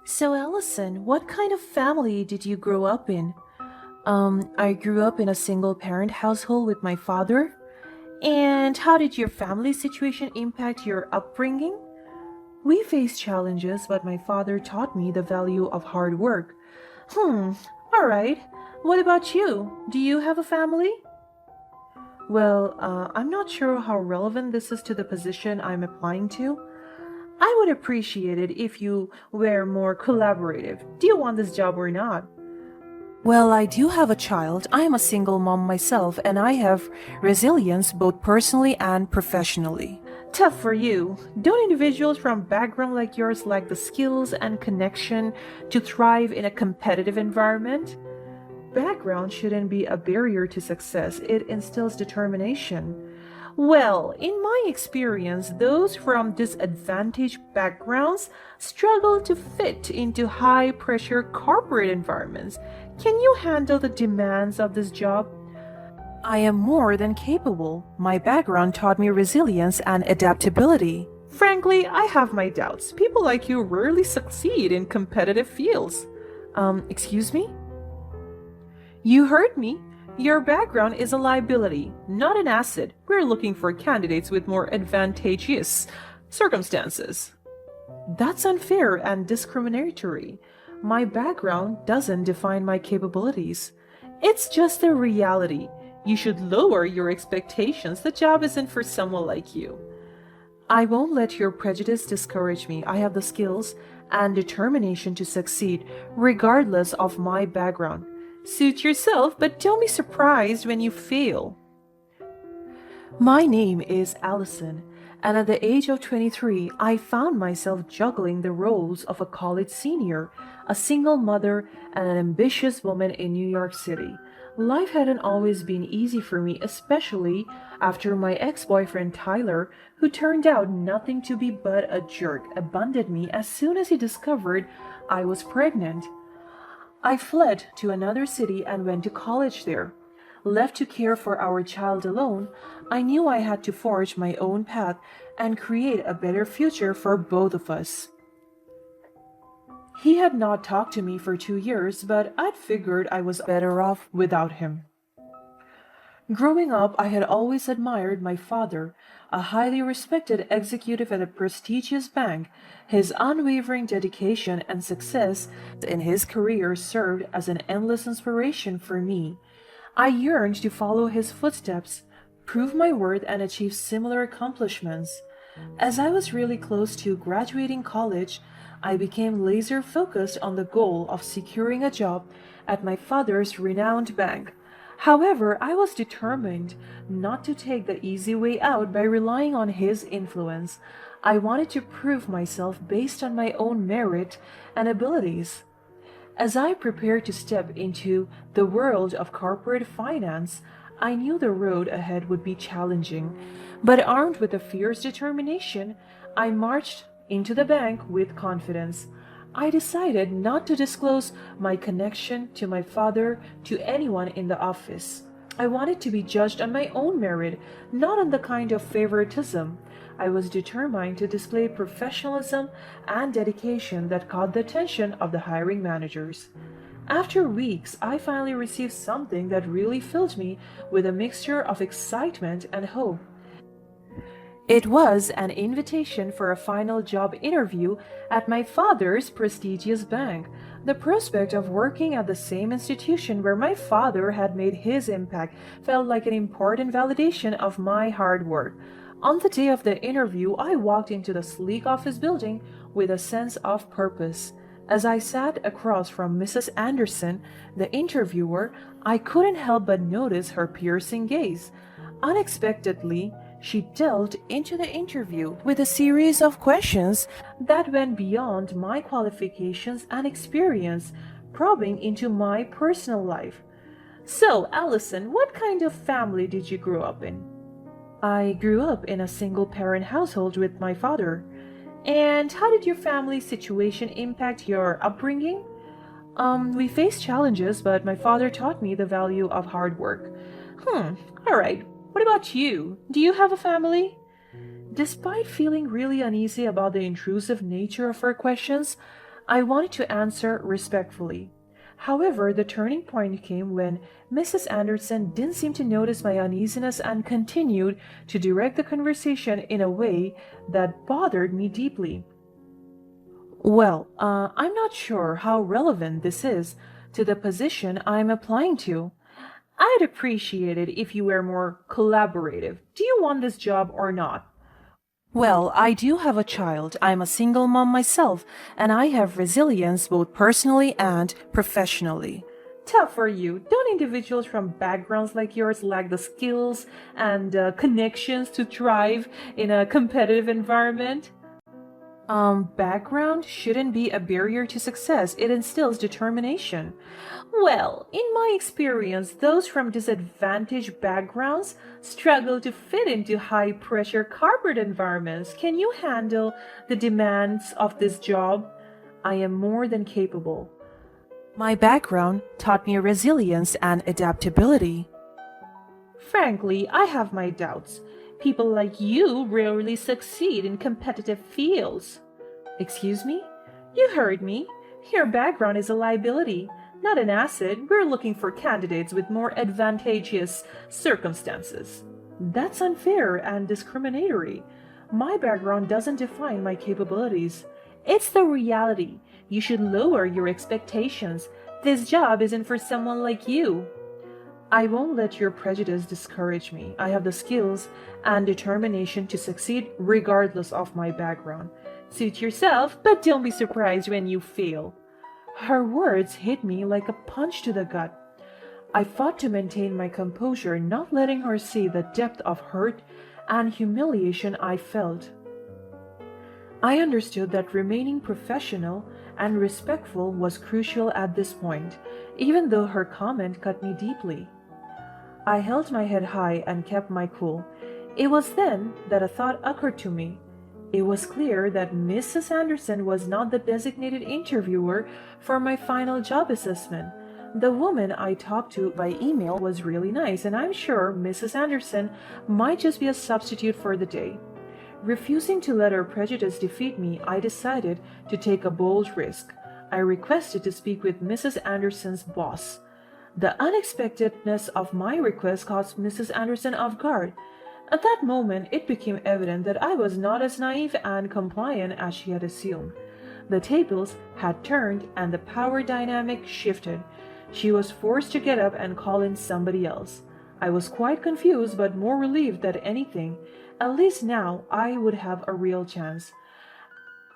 So, Allison, what kind of family did you grow up in? I grew up in a single parent household with my father. And how did your family situation impact your upbringing? We faced challenges, but my father taught me the value of hard work. Hmm, alright. What about you? Do you have a family? Well, I'm not sure how relevant this is to the position I'm applying to. I would appreciate it if you were more collaborative. Do you want this job or not? Well, I do have a child. I am a single mom myself, and I have resilience both personally and professionally. Tough for you. Don't individuals from background like yours lack the skills and connection to thrive in a competitive environment? Background shouldn't be a barrier to success, it instills determination. Well, in my experience, those from disadvantaged backgrounds struggle to fit into high pressure corporate environments. Can you handle the demands of this job? I am more than capable. My background taught me resilience and adaptability. Frankly, I have my doubts. People like you rarely succeed in competitive fields. Excuse me? You heard me. Your background is a liability, not an asset. We're looking for candidates with more advantageous circumstances. That's unfair and discriminatory. My background doesn't define my capabilities. It's just the reality. You should lower your expectations. The job isn't for someone like you. I won't let your prejudice discourage me. I have the skills and determination to succeed, regardless of my background. Suit yourself, but don't be surprised when you fail. My name is Allison, and at the age of 23, I found myself juggling the roles of a college senior, a single mother, and an ambitious woman in New York City. Life hadn't always been easy for me, especially after my ex-boyfriend Tyler, who turned out nothing to be but a jerk, abandoned me as soon as he discovered I was pregnant. I fled to another city and went to college there. Left to care for our child alone, I knew I had to forge my own path and create a better future for both of us. He had not talked to me for 2 years, but I'd figured I was better off without him. Growing up, I had always admired my father, a highly respected executive at a prestigious bank. His unwavering dedication and success in his career served as an endless inspiration for me. I yearned to follow his footsteps, prove my worth, and achieve similar accomplishments. As I was really close to graduating college, I became laser focused on the goal of securing a job at my father's renowned bank. However, I was determined not to take the easy way out by relying on his influence. I wanted to prove myself based on my own merit and abilities. As I prepared to step into the world of corporate finance, I knew the road ahead would be challenging, but armed with a fierce determination, I marched into the bank with confidence. I decided not to disclose my connection to my father to anyone in the office. I wanted to be judged on my own merit, not on the kind of favoritism. I was determined to display professionalism and dedication that caught the attention of the hiring managers. After weeks, I finally received something that really filled me with a mixture of excitement and hope. It was an invitation for a final job interview at my father's prestigious bank. The prospect of working at the same institution where my father had made his impact felt like an important validation of my hard work. On the day of the interview, I walked into the sleek office building with a sense of purpose. As I sat across from Mrs. Anderson, the interviewer, I couldn't help but notice her piercing gaze. Unexpectedly, she delved into the interview with a series of questions that went beyond my qualifications and experience, probing into my personal life. So, Allison, what kind of family did you grow up in? I grew up in a single parent household with my father. And how did your family situation impact your upbringing? We faced challenges, but my father taught me the value of hard work. Alright. What about you? Do you have a family? Despite feeling really uneasy about the intrusive nature of her questions, I wanted to answer respectfully. However, the turning point came when Mrs. Anderson didn't seem to notice my uneasiness and continued to direct the conversation in a way that bothered me deeply. Well, I'm not sure how relevant this is to the position I'm applying to. I'd appreciate it if you were more collaborative. Do you want this job or not? Well, I do have a child. I'm a single mom myself, and I have resilience both personally and professionally. Tough for you. Don't individuals from backgrounds like yours lack the skills and connections to thrive in a competitive environment? Background shouldn't be a barrier to success. It instills determination. Well, in my experience, those from disadvantaged backgrounds struggle to fit into high pressure corporate environments. Can you handle the demands of this job? I am more than capable. My background taught me resilience and adaptability. Frankly, I have my doubts. People like you rarely succeed in competitive fields. Excuse me? You heard me. Your background is a liability, not an asset. We're looking for candidates with more advantageous circumstances. That's unfair and discriminatory. My background doesn't define my capabilities. It's the reality. You should lower your expectations. This job isn't for someone like you. I won't let your prejudice discourage me. I have the skills and determination to succeed regardless of my background. Suit yourself, but don't be surprised when you fail. Her words hit me like a punch to the gut. I fought to maintain my composure, not letting her see the depth of hurt and humiliation I felt. I understood that remaining professional and respectful was crucial at this point, even though her comment cut me deeply. I held my head high and kept my cool. It was then that a thought occurred to me. It was clear that Mrs. Anderson was not the designated interviewer for my final job assessment. The woman I talked to by email was really nice, and I'm sure Mrs. Anderson might just be a substitute for the day. Refusing to let her prejudice defeat me, I decided to take a bold risk. I requested to speak with Mrs. Anderson's boss. The unexpectedness of my request caught Mrs. Anderson off guard. At that moment, it became evident that I was not as naive and compliant as she had assumed. The tables had turned and the power dynamic shifted. She was forced to get up and call in somebody else. I was quite confused but more relieved than anything. At least now I would have a real chance.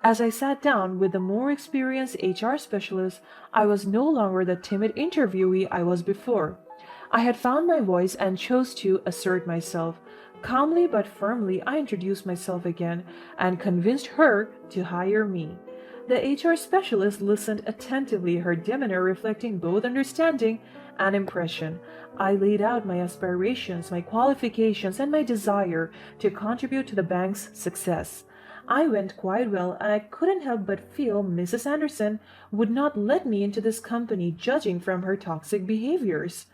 As I sat down with the more experienced HR specialist, I was no longer the timid interviewee I was before. I had found my voice and chose to assert myself. Calmly but firmly, I introduced myself again and convinced her to hire me. The HR specialist listened attentively, her demeanor reflecting both understanding and impression. I laid out my aspirations, my qualifications, and my desire to contribute to the bank's success. I went quite well, and I couldn't help but feel Mrs. Anderson would not let me into this company, judging from her toxic behaviors.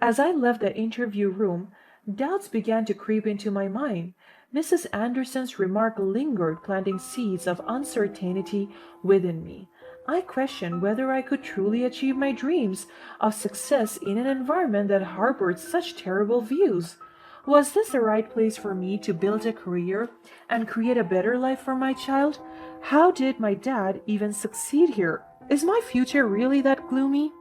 As I left the interview room, doubts began to creep into my mind. Mrs. Anderson's remark lingered, planting seeds of uncertainty within me. I questioned whether I could truly achieve my dreams of success in an environment that harbored such terrible views. Was this the right place for me to build a career and create a better life for my child? How did my dad even succeed here? Is my future really that gloomy?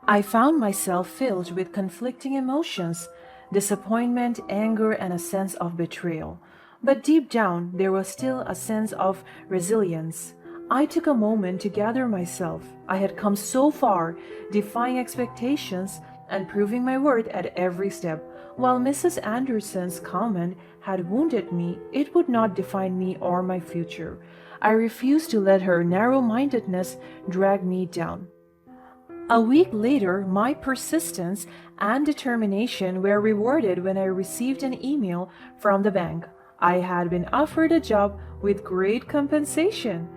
I found myself filled with conflicting emotions, disappointment, anger, and a sense of betrayal. But deep down, there was still a sense of resilience. I took a moment to gather myself. I had come so far, defying expectations and proving my worth at every step. While Mrs. Anderson's comment had wounded me, it would not define me or my future. I refused to let her narrow-mindedness drag me down. A week later, my persistence and determination were rewarded when I received an email from the bank. I had been offered a job with great compensation.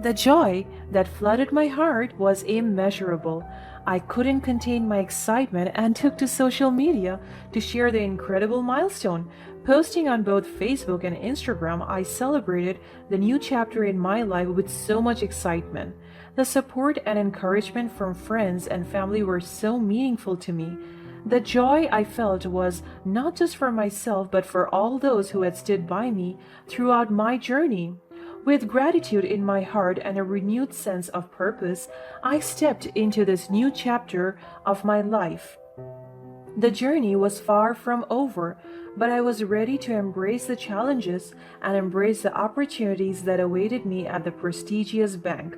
The joy that flooded my heart was immeasurable. I couldn't contain my excitement and took to social media to share the incredible milestone. Posting on both Facebook and Instagram, I celebrated the new chapter in my life with so much excitement. The support and encouragement from friends and family were so meaningful to me. The joy I felt was not just for myself, but for all those who had stood by me throughout my journey. With gratitude in my heart and a renewed sense of purpose, I stepped into this new chapter of my life. The journey was far from over, but I was ready to embrace the challenges and embrace the opportunities that awaited me at the prestigious bank.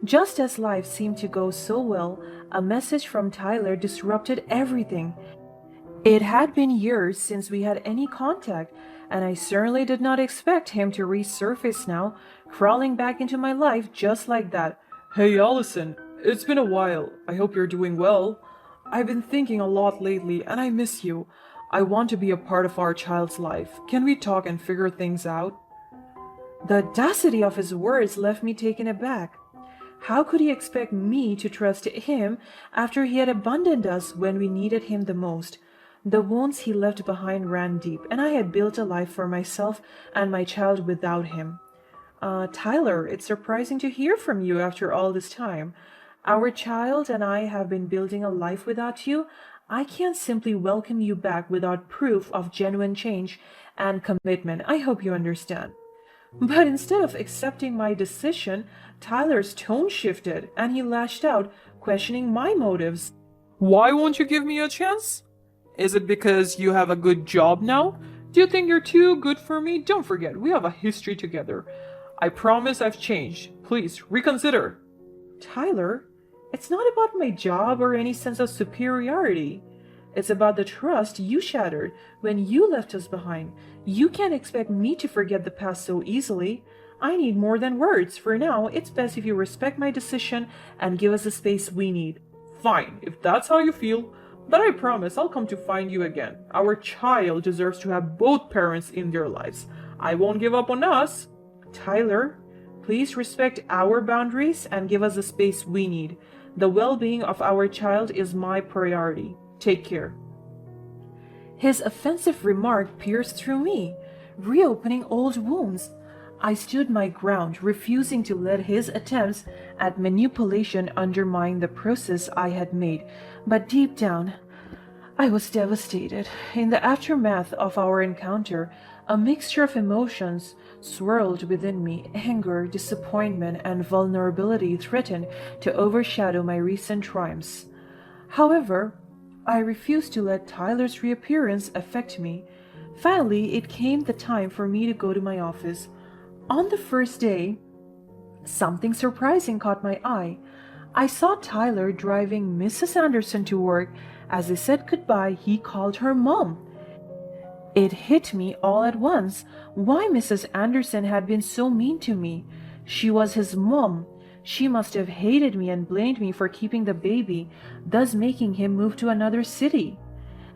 Just as life seemed to go so well, a message from Tyler disrupted everything. It had been years since we had any contact, and I certainly did not expect him to resurface now, crawling back into my life just like that. Hey Allison, it's been a while. I hope you're doing well. I've been thinking a lot lately and I miss you. I want to be a part of our child's life. Can we talk and figure things out? The audacity of his words left me taken aback. How could he expect me to trust him after he had abandoned us when we needed him the most? The wounds he left behind ran deep, and I had built a life for myself and my child without him. Tyler, it's surprising to hear from you after all this time. Our child and I have been building a life without you. I can't simply welcome you back without proof of genuine change and commitment. I hope you understand. But instead of accepting my decision, Tyler's tone shifted and he lashed out, questioning my motives. Why won't you give me a chance? Is it because you have a good job now? Do you think you're too good for me? Don't forget, we have a history together. I promise I've changed. Please, reconsider. Tyler, it's not about my job or any sense of superiority. It's about the trust you shattered when you left us behind. You can't expect me to forget the past so easily. I need more than words. For now, it's best if you respect my decision and give us the space we need. Fine, if that's how you feel. But I promise I'll come to find you again. Our child deserves to have both parents in their lives. I won't give up on us. Tyler, please respect our boundaries and give us the space we need. The well-being of our child is my priority. Take care. His offensive remark pierced through me, reopening old wounds. I stood my ground, refusing to let his attempts at manipulation undermine the process I had made. But deep down, I was devastated. In the aftermath of our encounter, a mixture of emotions swirled within me. Anger, disappointment, and vulnerability threatened to overshadow my recent triumphs. However, I refused to let Tyler's reappearance affect me. Finally, it came the time for me to go to my office. On the first day, something surprising caught my eye. I saw Tyler driving Mrs. Anderson to work. As they said goodbye, he called her Mom. It hit me all at once why Mrs. Anderson had been so mean to me. She was his mom. She must have hated me and blamed me for keeping the baby, thus making him move to another city.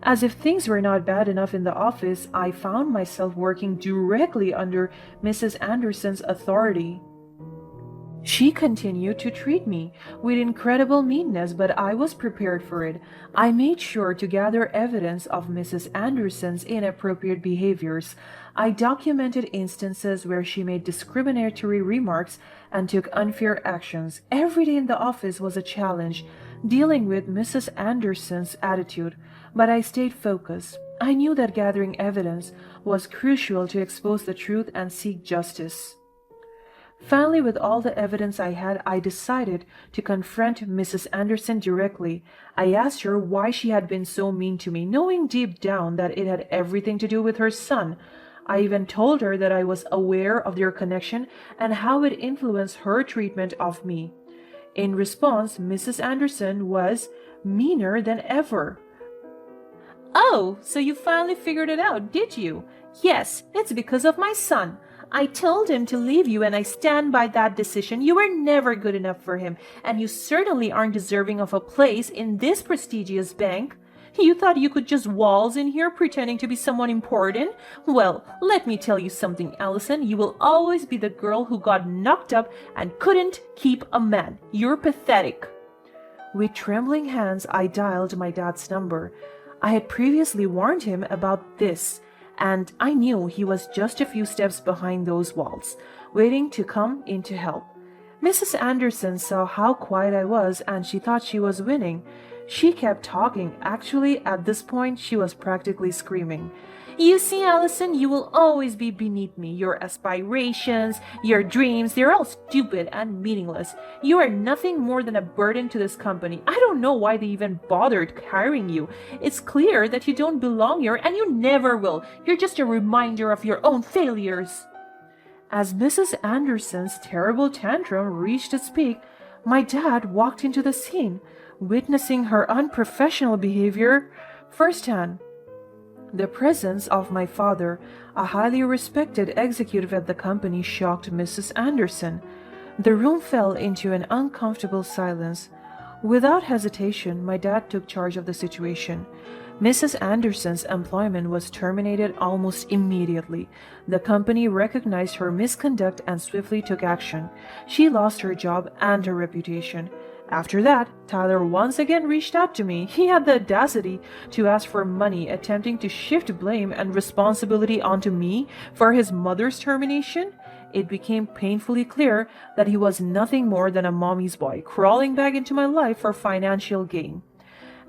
As if things were not bad enough in the office, I found myself working directly under Mrs. Anderson's authority. She continued to treat me with incredible meanness, but I was prepared for it. I made sure to gather evidence of Mrs. Anderson's inappropriate behaviors. I documented instances where she made discriminatory remarks and took unfair actions. Every day in the office was a challenge, dealing with Mrs. Anderson's attitude, but I stayed focused. I knew that gathering evidence was crucial to expose the truth and seek justice. Finally, with all the evidence I had, I decided to confront Mrs. Anderson directly. I asked her why she had been so mean to me, knowing deep down that it had everything to do with her son. I even told her that I was aware of their connection and how it influenced her treatment of me. In response, Mrs. Anderson was meaner than ever. "Oh, so you finally figured it out, did you? Yes, it's because of my son. I told him to leave you and I stand by that decision. You were never good enough for him, and you certainly aren't deserving of a place in this prestigious bank. You thought you could just waltz in here pretending to be someone important? Well, let me tell you something, Allison. You will always be the girl who got knocked up and couldn't keep a man. You're pathetic." With trembling hands, I dialed my dad's number. I had previously warned him about this, and I knew he was just a few steps behind those walls, waiting to come in to help. Mrs. Anderson saw how quiet I was, and she thought she was winning. She kept talking. Actually, at this point, she was practically screaming. "You see, Allison, you will always be beneath me. Your aspirations, your dreams, they're all stupid and meaningless. You are nothing more than a burden to this company. I don't know why they even bothered hiring you. It's clear that you don't belong here, and you never will. You're just a reminder of your own failures." As Mrs. Anderson's terrible tantrum reached its peak, my dad walked into the scene, witnessing her unprofessional behavior firsthand. The presence of my father, a highly respected executive at the company, shocked Mrs. Anderson. The room fell into an uncomfortable silence. Without hesitation, my dad took charge of the situation. Mrs. Anderson's employment was terminated almost immediately. The company recognized her misconduct and swiftly took action. She lost her job and her reputation. After that, Tyler once again reached out to me. He had the audacity to ask for money, attempting to shift blame and responsibility onto me for his mother's termination. It became painfully clear that he was nothing more than a mommy's boy, crawling back into my life for financial gain.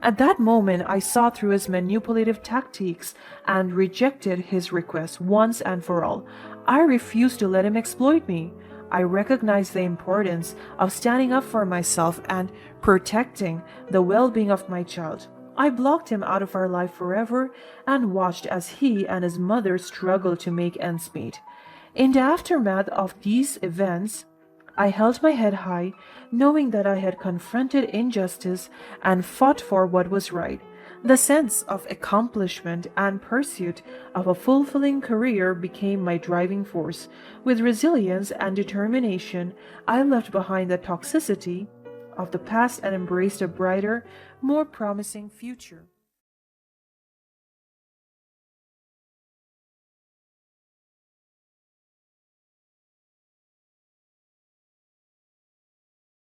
At that moment, I saw through his manipulative tactics and rejected his request once and for all. I refused to let him exploit me. I recognized the importance of standing up for myself and protecting the well-being of my child. I blocked him out of our life forever and watched as he and his mother struggled to make ends meet. In the aftermath of these events, I held my head high, knowing that I had confronted injustice and fought for what was right. The sense of accomplishment and pursuit of a fulfilling career became my driving force. With resilience and determination, I left behind the toxicity of the past and embraced a brighter, more promising future.